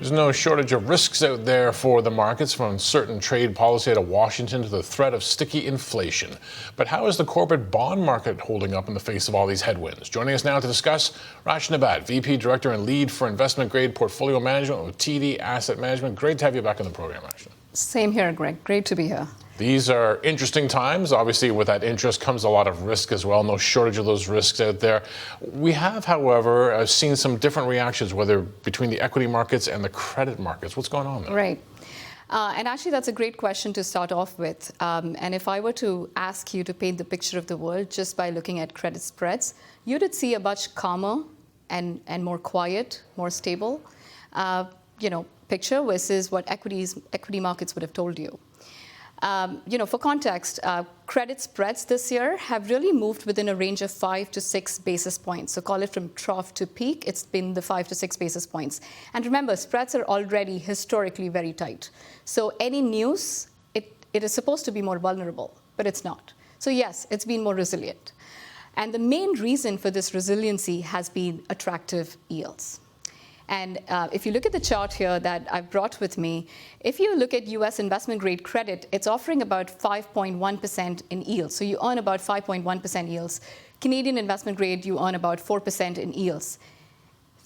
There's no shortage of risks out there for the markets, from uncertain trade policy out of Washington to the threat of sticky inflation. But how is the corporate bond market holding up in the face of all these headwinds? Joining us now to discuss, Rachana Bhat, VP Director and Lead for Investment Grade Portfolio Management with TD Asset Management. Great to have you back on the program, Rachana. Same here, Greg. Great to be here. These are interesting times. Obviously, with that interest comes a lot of risk as well. No shortage of those risks out there. We have, however, seen some different reactions, whether between the equity markets and the credit markets. What's going on there? Right. And actually, that's a great question to start off with. And if I were to ask you to paint the picture of the world just by looking at credit spreads, you would see a much calmer and more quiet, more stable, picture versus what equity markets would have told you. For context, credit spreads this year have really moved within a range of 5 to 6 basis points. So call it from trough to peak, it's been the 5 to 6 basis points. And remember, spreads are already historically very tight. So any news, it is supposed to be more vulnerable, but it's not. So yes, it's been more resilient. And the main reason for this resiliency has been attractive yields. And if you look at the chart here that I've brought with me, if you look at US investment grade credit, it's offering about 5.1% in yields. So you earn about 5.1% yields. Canadian investment grade, you earn about 4% in yields.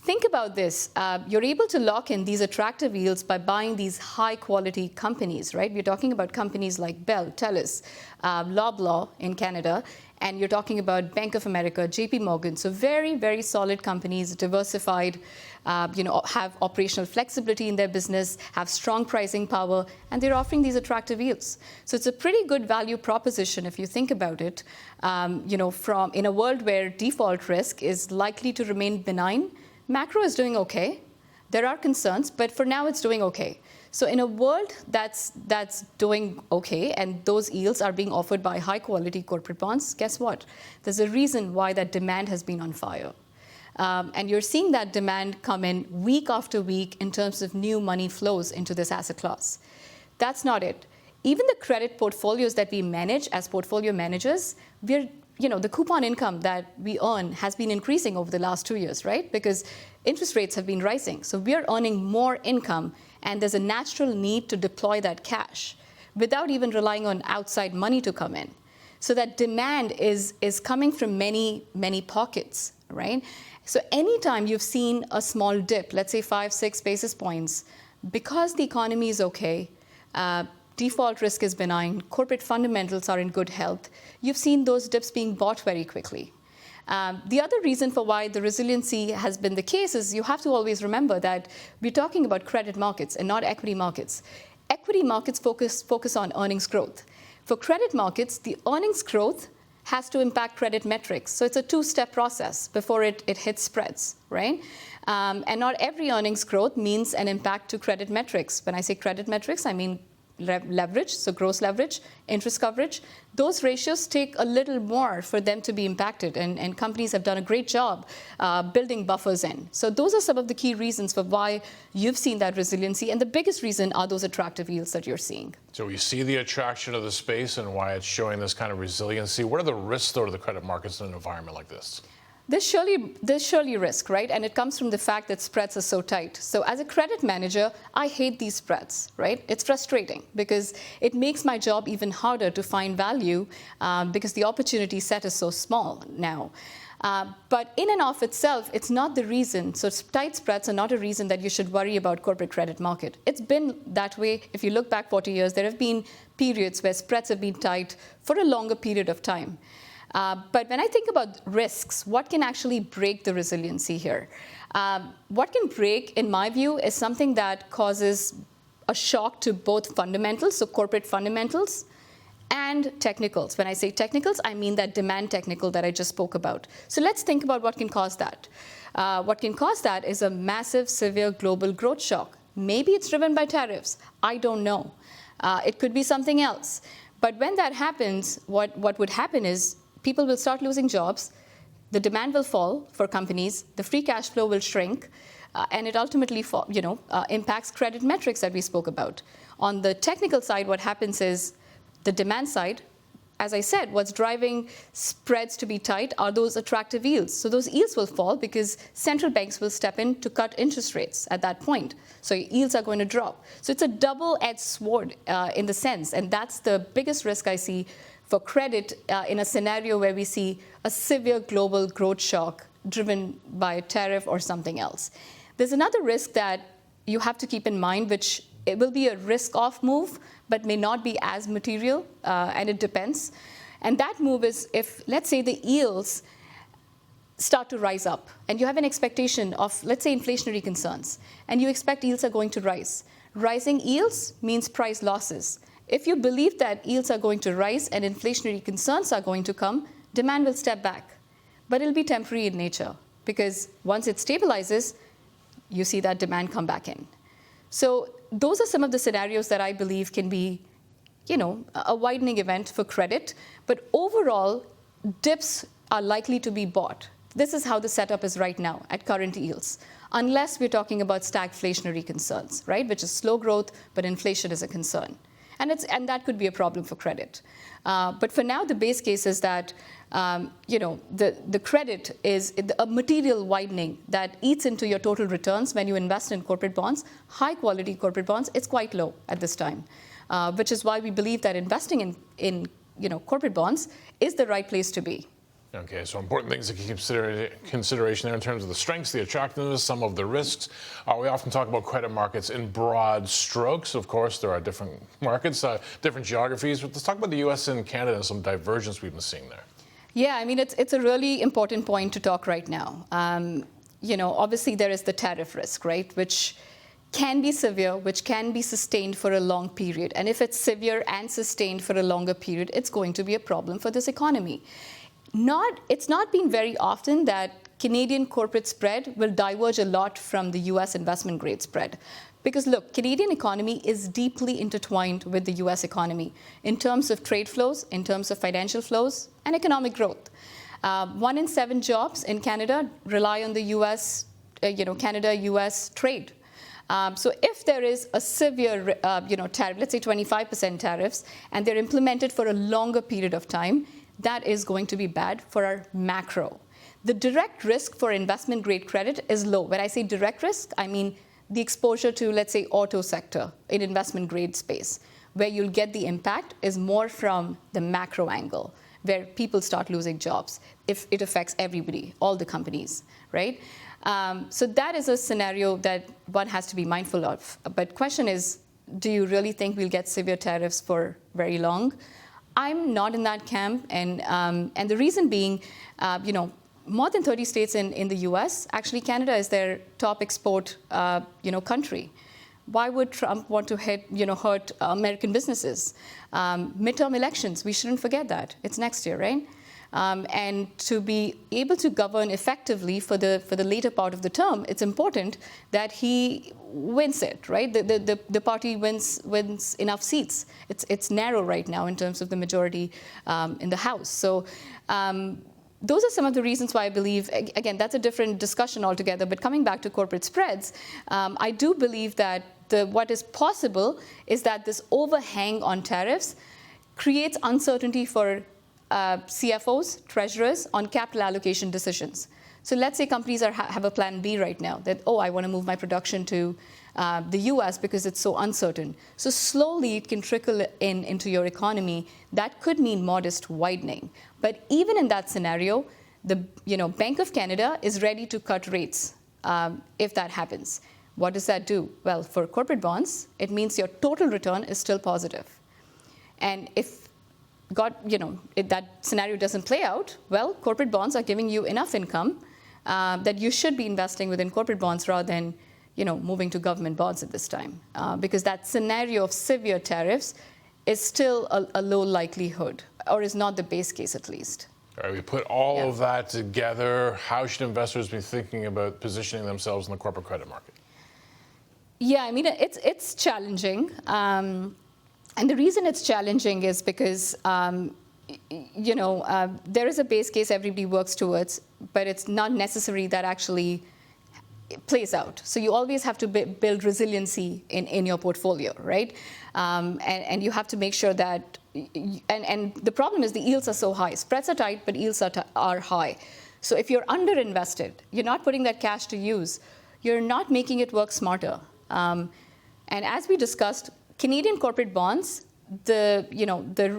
Think about this. You're able to lock in these attractive yields by buying these high quality companies, right? We're talking about companies like Bell, TELUS, Loblaw in Canada, and you're talking about Bank of America, JP Morgan. So very, very solid companies, diversified, have operational flexibility in their business, have strong pricing power, and they're offering these attractive yields. So it's a pretty good value proposition if you think about it. From in a world where default risk is likely to remain benign, macro is doing okay. There are concerns, but for now it's doing okay. So in a world that's doing okay, and those yields are being offered by high quality corporate bonds, guess what? There's a reason why that demand has been on fire. And you're seeing that demand come in week after week in terms of new money flows into this asset class. That's not it. Even the credit portfolios that we manage as portfolio managers, the coupon income that we earn has been increasing over the last 2 years, right? Because interest rates have been rising. So we're earning more income, and there's a natural need to deploy that cash without even relying on outside money to come in. So that demand is coming from many, many pockets, right? So anytime you've seen a small dip, let's say 5, 6 basis points, because the economy is okay, default risk is benign, corporate fundamentals are in good health, you've seen those dips being bought very quickly. The other reason for why the resiliency has been the case is you have to always remember that we're talking about credit markets and not equity markets. Equity markets focus on earnings growth. For credit markets, the earnings growth has to impact credit metrics. So it's a two-step process before it hits spreads, right? And not every earnings growth means an impact to credit metrics. When I say credit metrics, I mean leverage, so gross leverage, interest coverage. Those ratios take a little more for them to be impacted, and companies have done a great job building buffers in. So those are some of the key reasons for why you've seen that resiliency, and the biggest reason are those attractive yields that you're seeing. So we see the attraction of the space and why it's showing this kind of resiliency. What are the risks, though, to the credit markets in an environment like this? There's surely risk, right? And it comes from the fact that spreads are so tight. So as a credit manager, I hate these spreads, right? It's frustrating because it makes my job even harder to find value because the opportunity set is so small now. But in and of itself, it's not the reason. So tight spreads are not a reason that you should worry about corporate credit market. It's been that way. If you look back 40 years, there have been periods where spreads have been tight for a longer period of time. But when I think about risks, what can actually break the resiliency here? What can break, in my view, is something that causes a shock to both fundamentals, so corporate fundamentals, and technicals. When I say technicals, I mean that demand technical that I just spoke about. So let's think about what can cause that. What can cause that is a massive, severe global growth shock. Maybe it's driven by tariffs. I don't know. It could be something else. But when that happens, what would happen is people will start losing jobs, the demand will fall for companies, the free cash flow will shrink, and it ultimately impacts credit metrics that we spoke about. On the technical side, what happens is the demand side, as I said, what's driving spreads to be tight are those attractive yields. So those yields will fall because central banks will step in to cut interest rates at that point. So yields are going to drop. So it's a double-edged sword in the sense, and that's the biggest risk I see for credit in a scenario where we see a severe global growth shock driven by a tariff or something else. There's another risk that you have to keep in mind, which it will be a risk-off move, but may not be as material, and it depends. And that move is if, let's say, the yields start to rise up, and you have an expectation of, let's say, inflationary concerns, and you expect yields are going to rise. Rising yields means price losses. If you believe that yields are going to rise and inflationary concerns are going to come, demand will step back. But it'll be temporary in nature, because once it stabilizes, you see that demand come back in. So those are some of the scenarios that I believe can be, a widening event for credit. But overall, dips are likely to be bought. This is how the setup is right now at current yields, unless we're talking about stagflationary concerns, right? Which is slow growth, but inflation is a concern. And that could be a problem for credit. But for now, the base case is that the credit is a material widening that eats into your total returns when you invest in corporate bonds. High quality corporate bonds, it's quite low at this time, which is why we believe that investing in corporate bonds is the right place to be. Okay, so important things to keep consideration there in terms of the strengths, the attractiveness, some of the risks. We often talk about credit markets in broad strokes. Of course, there are different markets, different geographies. But let's talk about the U.S. and Canada and some divergence we've been seeing there. Yeah, I mean, it's a really important point to talk right now. Obviously there is the tariff risk, right, which can be severe, which can be sustained for a long period. And if it's severe and sustained for a longer period, it's going to be a problem for this economy. It's not been very often that Canadian corporate spread will diverge a lot from the US investment grade spread. Because look, Canadian economy is deeply intertwined with the US economy in terms of trade flows, in terms of financial flows, and economic growth. 1 in 7 jobs in Canada rely on the US, Canada-US trade. So if there is a severe, tariff, let's say 25% tariffs, and they're implemented for a longer period of time, that is going to be bad for our macro. The direct risk for investment grade credit is low. When I say direct risk, I mean the exposure to, let's say, auto sector in investment grade space. Where you'll get the impact is more from the macro angle, where people start losing jobs. If it affects everybody, all the companies, right? So that is a scenario that one has to be mindful of. But question is, do you really think we'll get severe tariffs for very long? I'm not in that camp, and the reason being, more than 30 states in the U.S. Actually, Canada is their top export, country. Why would Trump want to hurt American businesses? Midterm elections, we shouldn't forget that. It's next year, right? And to be able to govern effectively for the later part of the term, it's important that he wins it, right? The party wins enough seats. It's narrow right now in terms of the majority in the House. So those are some of the reasons why I believe, again, that's a different discussion altogether, but coming back to corporate spreads, I do believe that what is possible is that this overhang on tariffs creates uncertainty for CFOs, treasurers on capital allocation decisions. So let's say companies have a plan B right now that, I want to move my production to the US because it's so uncertain. So slowly it can trickle into your economy. That could mean modest widening. But even in that scenario, the Bank of Canada is ready to cut rates if that happens. What does that do? Well, for corporate bonds, it means your total return is still positive. And if if that scenario doesn't play out, well, corporate bonds are giving you enough income that you should be investing within corporate bonds rather than, moving to government bonds at this time. Because that scenario of severe tariffs is still a low likelihood, or is not the base case at least. All right, we put all of that together. How should investors be thinking about positioning themselves in the corporate credit market? Yeah, I mean, it's challenging. And the reason it's challenging is because, there is a base case everybody works towards, but it's not necessary that actually plays out. So you always have to build resiliency in your portfolio, right? And you have to make sure that, and the problem is the yields are so high. Spreads are tight, but yields are high. So if you're underinvested, you're not putting that cash to use, you're not making it work smarter. And as we discussed, Canadian corporate bonds, the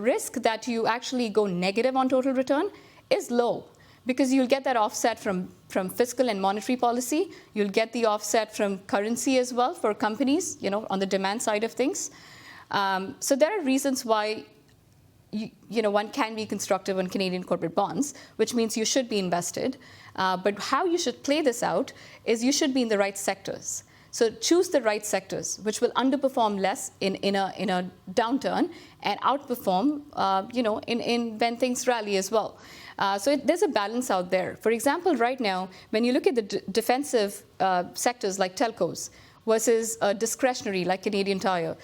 risk that you actually go negative on total return is low, because you'll get that offset from fiscal and monetary policy. You'll get the offset from currency as well for companies, on the demand side of things. So there are reasons why one can be constructive on Canadian corporate bonds, which means you should be invested. But how you should play this out is you should be in the right sectors. So choose the right sectors, which will underperform less in a downturn and outperform, when things rally as well. So there's a balance out there. For example, right now, when you look at the defensive sectors like telcos versus discretionary like Canadian Tire,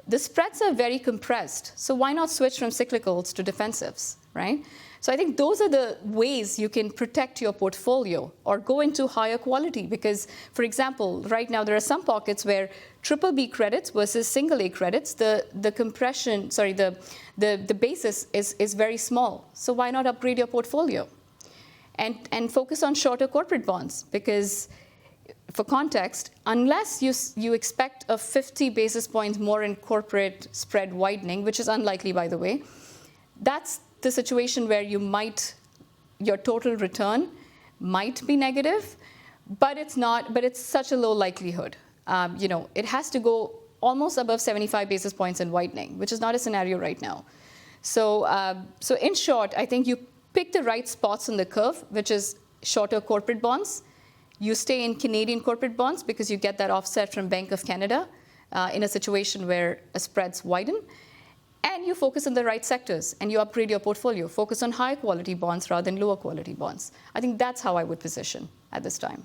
the spreads are very compressed. So why not switch from cyclicals to defensives, right? So I think those are the ways you can protect your portfolio or go into higher quality. Because, for example, right now there are some pockets where BBB credits versus single A credits, the basis is very small. So why not upgrade your portfolio and focus on shorter corporate bonds? Because, for context, unless you expect a 50 basis points more in corporate spread widening, which is unlikely, by the way, that's the situation where your total return might be negative, but it's such a low likelihood. It has to go almost above 75 basis points in widening, which is not a scenario right now. So in short, I think you pick the right spots on the curve, which is shorter corporate bonds. You stay in Canadian corporate bonds because you get that offset from Bank of Canada in a situation where spreads widen. And you focus on the right sectors and you upgrade your portfolio. Focus on high quality bonds rather than lower quality bonds. I think that's how I would position at this time.